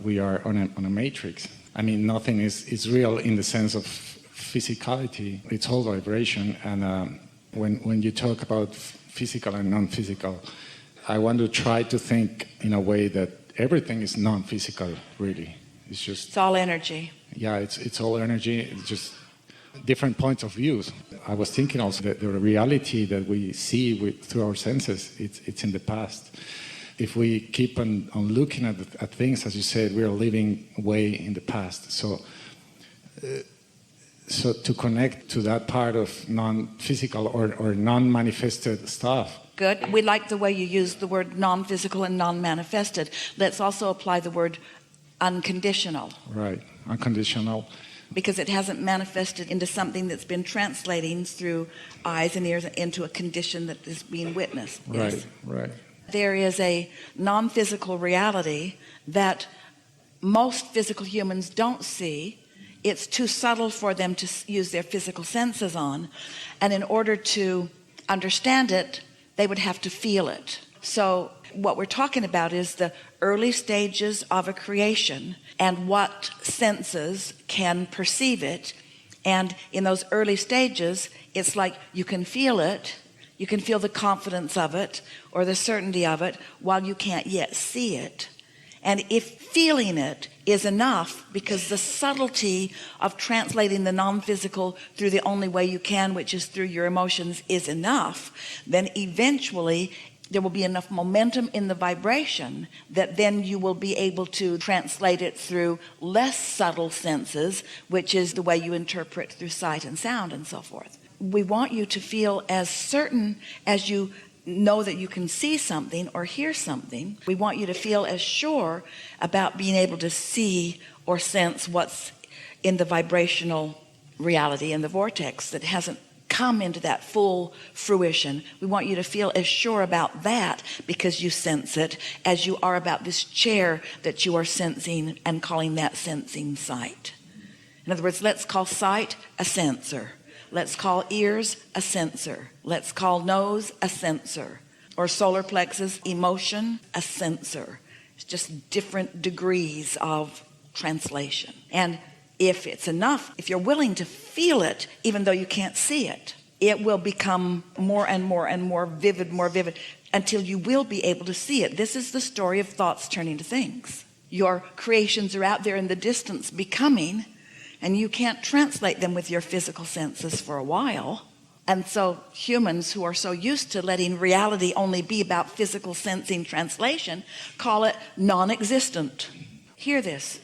we are on a matrix. I mean, nothing is real in the sense of physicality. It's all vibration. And when you talk about physical and non-physical, I want to try to think in a way that everything is non-physical, really. It's all energy. Yeah, it's all energy. It's just different points of views. I was thinking also that the reality that we see through our senses, it's in the past. If we keep on looking at things, as you said, we are living way in the past. So to connect to that part of non-physical or non-manifested stuff. Good. We like the way you use the word non-physical and non-manifested. Let's also apply the word unconditional. Right, unconditional. Because it hasn't manifested into something that's been translating through eyes and ears into a condition that is being witnessed. Right, yes. right. There is a non-physical reality that most physical humans don't see. It's too subtle for them to use their physical senses on. And in order to understand it, they would have to feel it. So what we're talking about is the early stages of a creation and what senses can perceive it. And in those early stages, it's like you can feel it, you can feel the confidence of it or the certainty of it while you can't yet see it. And if feeling it is enough, because the subtlety of translating the non-physical through the only way you can, which is through your emotions, is enough, then eventually there will be enough momentum in the vibration that then you will be able to translate it through less subtle senses, which is the way you interpret through sight and sound and so forth. We want you to feel as certain as you know that you can see something or hear something. We want you to feel as sure about being able to see or sense what's in the vibrational reality in the vortex that hasn't come into that full fruition. We want you to feel as sure about that because you sense it as you are about this chair that you are sensing and calling that sensing sight. In other words, let's call sight a sensor. Let's call ears a sensor. Let's call nose a sensor. Or solar plexus, emotion, a sensor. It's just different degrees of translation. And if it's enough, if you're willing to feel it, even though you can't see it, it will become more and more and more vivid, until you will be able to see it. This is the story of thoughts turning to things. Your creations are out there in the distance becoming, and you can't translate them with your physical senses for a while. And so humans who are so used to letting reality only be about physical sensing translation call it non-existent. Hear this.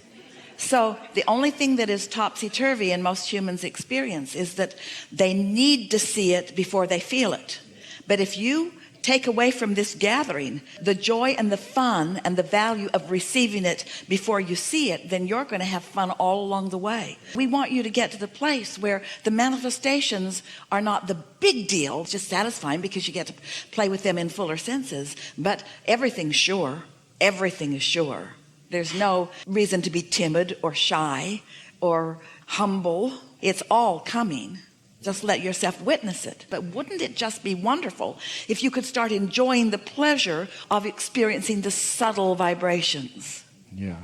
So the only thing that is topsy-turvy in most humans' experience is that they need to see it before they feel it. But if you take away from this gathering the joy and the fun and the value of receiving it before you see it, then you're going to have fun all along the way. We want you to get to the place where the manifestations are not the big deal, it's just satisfying because you get to play with them in fuller senses, but everything's sure. Everything is sure. There's no reason to be timid or shy or humble. It's all coming. Just let yourself witness it. But wouldn't it just be wonderful if you could start enjoying the pleasure of experiencing the subtle vibrations? Yeah.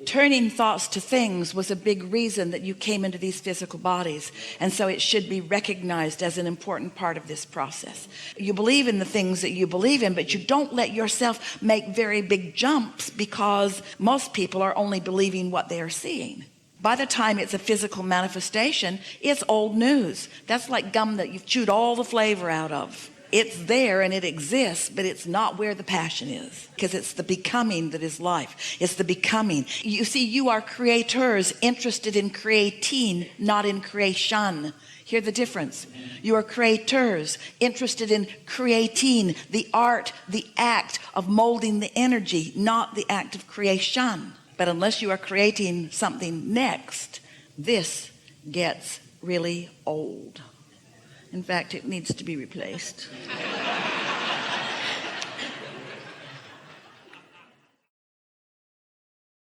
Turning thoughts to things was a big reason that you came into these physical bodies. And so it should be recognized as an important part of this process. You believe in the things that you believe in, but you don't let yourself make very big jumps because most people are only believing what they are seeing. By the time it's a physical manifestation, it's old news. That's like gum that you've chewed all the flavor out of. It's there and it exists, but it's not where the passion is, because it's the becoming that is life. It's the becoming. You see, you are creators interested in creating, not in creation. Hear the difference. You are creators interested in creating, the art, the act of molding the energy, not the act of creation. But unless you are creating something next, this gets really old. In fact, it needs to be replaced.